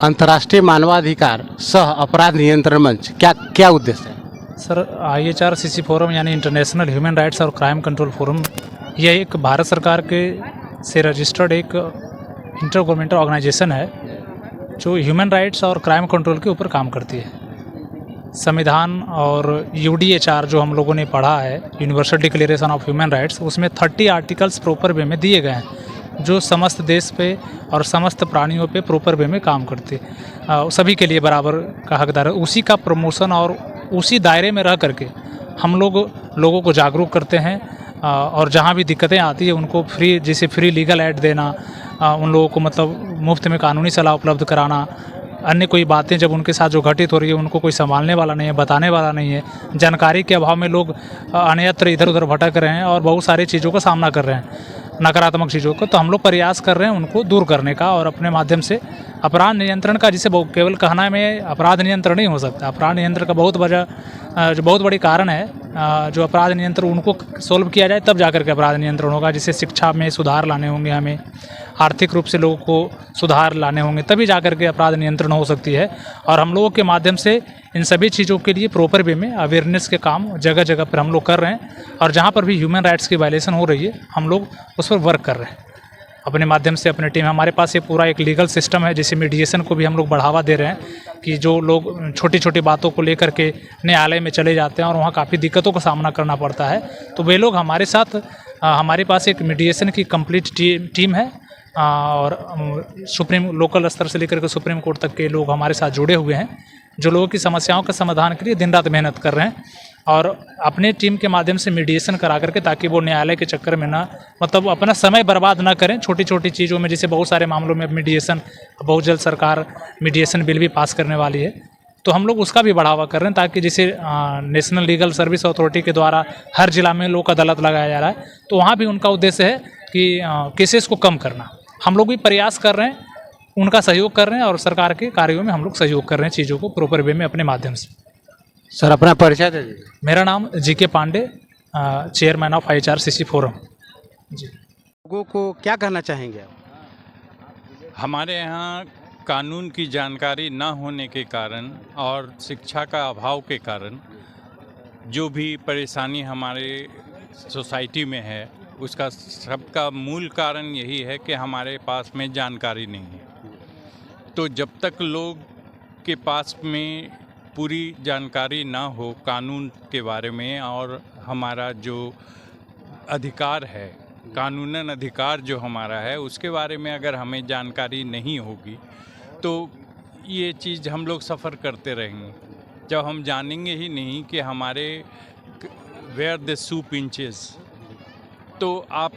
अंतर्राष्ट्रीय मानवाधिकार सह अपराध नियंत्रण मंच क्या क्या उद्देश्य है? सर, IHRCC फोरम यानी इंटरनेशनल ह्यूमन राइट्स और क्राइम कंट्रोल फोरम, यह एक भारत सरकार के से रजिस्टर्ड एक इंटर गवर्नमेंटल ऑर्गेनाइजेशन है जो ह्यूमन राइट्स और क्राइम कंट्रोल के ऊपर काम करती है। संविधान और UDHR जो हम लोगों ने पढ़ा है, universal declaration of human rights, उसमें 30 आर्टिकल्स प्रॉपर वे में दिए गए हैं जो समस्त देश पे और समस्त प्राणियों पे प्रॉपर वे में काम करते सभी के लिए बराबर का हकदार है। उसी का प्रमोशन और उसी दायरे में रह करके हम लोगों को जागरूक करते हैं और जहाँ भी दिक्कतें आती है उनको फ्री, जैसे फ्री लीगल एड देना, उन लोगों को मतलब मुफ्त में कानूनी सलाह उपलब्ध कराना, अन्य कोई बातें जब उनके साथ जो घटित हो रही है उनको कोई संभालने वाला नहीं है, बताने वाला नहीं है। जानकारी के अभाव में लोग अन्यत्र इधर उधर भटक रहे हैं और बहुत सारी चीज़ों का सामना कर रहे हैं, नकारात्मक चीज़ों को। तो हम लोग प्रयास कर रहे हैं उनको दूर करने का और अपने माध्यम से अपराध नियंत्रण का, जिसे केवल कहना में अपराध नियंत्रण नहीं हो सकता। अपराध नियंत्रण का बहुत बड़ी कारण है। जो अपराध नियंत्रण उनको सोल्व किया जाए तब जाकर के अपराध नियंत्रण होगा। जिसे शिक्षा में सुधार लाने होंगे, हमें आर्थिक रूप से लोगों को सुधार लाने होंगे, तभी जाकर के अपराध नियंत्रण हो सकती है। और हम लोगों के माध्यम से इन सभी चीज़ों के लिए प्रॉपर वे में अवेयरनेस के काम जगह जगह पर हम लोग कर रहे हैं और जहाँ पर भी ह्यूमन राइट्स की वायलेशन हो रही है हम लोग उस पर वर्क कर रहे हैं अपने माध्यम से, अपने टीम। हमारे पास ये पूरा एक लीगल सिस्टम है, जिसे मीडिएशन को भी हम लोग बढ़ावा दे रहे हैं कि जो लोग छोटी छोटी बातों को लेकर के न्यायालय में चले जाते हैं और वहाँ काफ़ी दिक्कतों का सामना करना पड़ता है, तो वे लोग हमारे साथ, हमारे पास एक मीडिएशन की कंप्लीट टीम है और सुप्रीम लोकल स्तर से लेकर के सुप्रीम कोर्ट तक के लोग हमारे साथ जुड़े हुए हैं, जो लोगों की समस्याओं के समाधान के लिए दिन रात मेहनत कर रहे हैं और अपने टीम के माध्यम से मीडिएशन करा करके, ताकि वो न्यायालय के चक्कर में ना, मतलब अपना समय बर्बाद ना करें छोटी छोटी चीज़ों में। जैसे बहुत सारे मामलों में मीडिएशन, बहुत जल्द सरकार मीडिएशन बिल भी पास करने वाली है, तो हम लोग उसका भी बढ़ावा कर रहे हैं, ताकि जैसे नेशनल लीगल सर्विस अथॉरिटी के द्वारा हर जिला में लोक अदालत लगाया जा रहा है, तो वहाँ भी उनका उद्देश्य है कि केसेस को कम करना। हम लोग भी प्रयास कर रहे हैं, उनका सहयोग कर रहे हैं और सरकार के कार्यों में हम लोग सहयोग कर रहे हैं, चीज़ों को प्रॉपर वे में अपने माध्यम से। सर, अपना परिचय दे दीजिए। मेरा नाम GK Pandey, chairman of IHRCC forum ji. लोगों को क्या कहना चाहेंगे आप? हमारे यहाँ कानून की जानकारी न होने के कारण और शिक्षा का अभाव के कारण जो भी परेशानी हमारे सोसाइटी में है, उसका सबका मूल कारण यही है कि हमारे पास में जानकारी नहीं है। तो जब तक लोग के पास में पूरी जानकारी ना हो कानून के बारे में और हमारा जो अधिकार है, कानूनन अधिकार जो हमारा है, उसके बारे में अगर हमें जानकारी नहीं होगी तो ये चीज़ हम लोग सफ़र करते रहेंगे। जब हम जानेंगे ही नहीं कि हमारे वेयर द शू पिंचेस, तो आप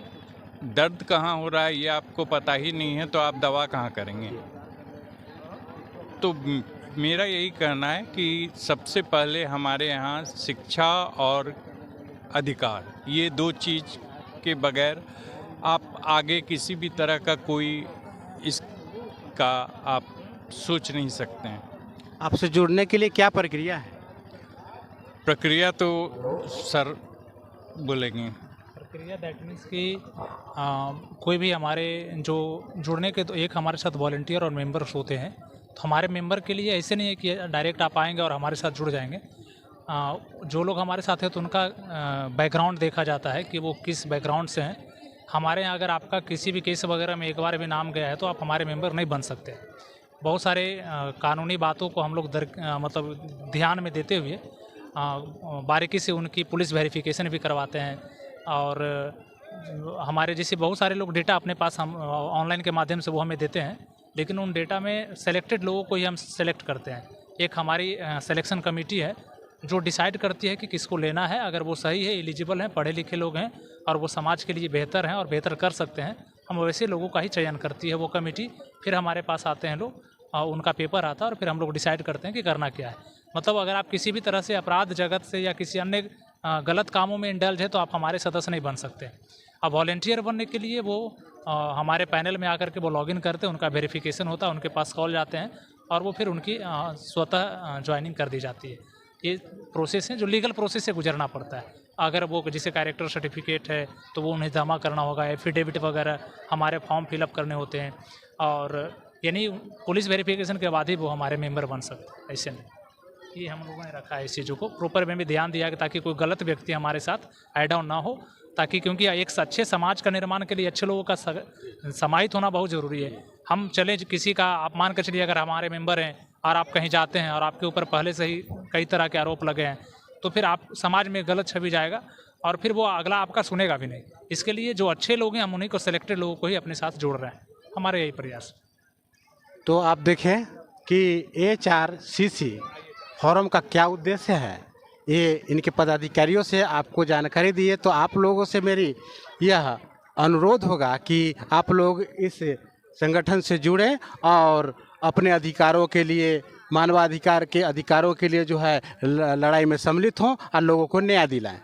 दर्द कहाँ हो रहा है ये आपको पता ही नहीं है, तो आप दवा कहाँ करेंगे। तो मेरा यही कहना है कि सबसे पहले हमारे यहाँ शिक्षा और अधिकार, ये दो चीज़ के बगैर आप आगे किसी भी तरह का कोई इसका आप सोच नहीं सकते हैं। आपसे जुड़ने के लिए क्या प्रक्रिया है? प्रक्रिया तो सर बोलेंगे। प्रक्रिया दैट मीन्स कि कोई भी हमारे जो जुड़ने के, तो एक हमारे साथ वॉलंटियर और मेंबर्स होते हैं। तो हमारे मेंबर के लिए ऐसे नहीं है कि डायरेक्ट आप आएंगे और हमारे साथ जुड़ जाएंगे। जो लोग हमारे साथ हैं तो उनका बैकग्राउंड देखा जाता है कि वो किस बैकग्राउंड से हैं। हमारे यहाँ अगर आपका किसी भी केस वगैरह में एक बार भी नाम गया है तो आप हमारे मेंबर नहीं बन सकते। बहुत सारे कानूनी बातों को हम लोग मतलब ध्यान में देते हुए बारीकी से उनकी पुलिस वेरिफिकेशन भी करवाते हैं। और हमारे जैसे बहुत सारे लोग डेटा अपने पास हम ऑनलाइन के माध्यम से वो हमें देते हैं, लेकिन उन डेटा में सेलेक्टेड लोगों को ही हम सेलेक्ट करते हैं। एक हमारी सिलेक्शन कमेटी है जो डिसाइड करती है कि किसको लेना है। अगर वो सही है, एलिजिबल हैं, पढ़े लिखे लोग हैं और वो समाज के लिए बेहतर हैं और बेहतर कर सकते हैं, हम वैसे लोगों का ही चयन करती है वो कमेटी। फिर हमारे पास आते हैं लोग, उनका पेपर आता है और फिर हम लोग डिसाइड करते हैं कि करना क्या है। मतलब अगर आप किसी भी तरह से अपराध जगत से या किसी अन्य गलत कामों में इंडल्ज है तो आप हमारे सदस्य नहीं बन सकते। अब वॉलंटियर बनने के लिए वो हमारे पैनल में आकर के वो लॉगिन करते हैं, उनका वेरिफिकेशन होता है, उनके पास कॉल जाते हैं और वो फिर उनकी स्वतः ज्वाइनिंग कर दी जाती है। ये प्रोसेस है जो लीगल प्रोसेस से गुजरना पड़ता है। अगर वो जैसे कैरेक्टर सर्टिफिकेट है तो वो उन्हें जमा करना होगा, एफिडेविट वगैरह हमारे फॉर्म फिलअप करने होते हैं और यानी पुलिस वेरिफिकेशन के बाद ही वो हमारे मेंबर बन सकते हैं, ऐसे नहीं। ये हम लोगों ने रखा है इस चीज़ों को प्रॉपर वे में ध्यान दिया कि ताकि कोई गलत व्यक्ति हमारे साथ ऐड ऑन ना हो, ताकि क्योंकि एक अच्छे समाज का निर्माण के लिए अच्छे लोगों का समाहित होना बहुत ज़रूरी है। हम चले किसी का, आप मान कर चलिए अगर हमारे मेंबर हैं और आप कहीं जाते हैं और आपके ऊपर पहले से ही कई तरह के आरोप लगे हैं, तो फिर आप समाज में गलत छवि जाएगा और फिर वो अगला आपका सुनेगा भी नहीं। इसके लिए जो अच्छे लोग हैं हम उन्हीं को, सिलेक्टेड लोगों को ही अपने साथ जोड़ रहे हैं, हमारे यही प्रयास। तो आप देखें कि HRCC फोरम का क्या उद्देश्य है, ये इनके पदाधिकारियों से आपको जानकारी दी है। तो आप लोगों से मेरी यह अनुरोध होगा कि आप लोग इस संगठन से जुड़ें और अपने अधिकारों के लिए, मानवाधिकार के अधिकारों के लिए जो है लड़ाई में सम्मिलित हों और लोगों को न्याय दिलाएं।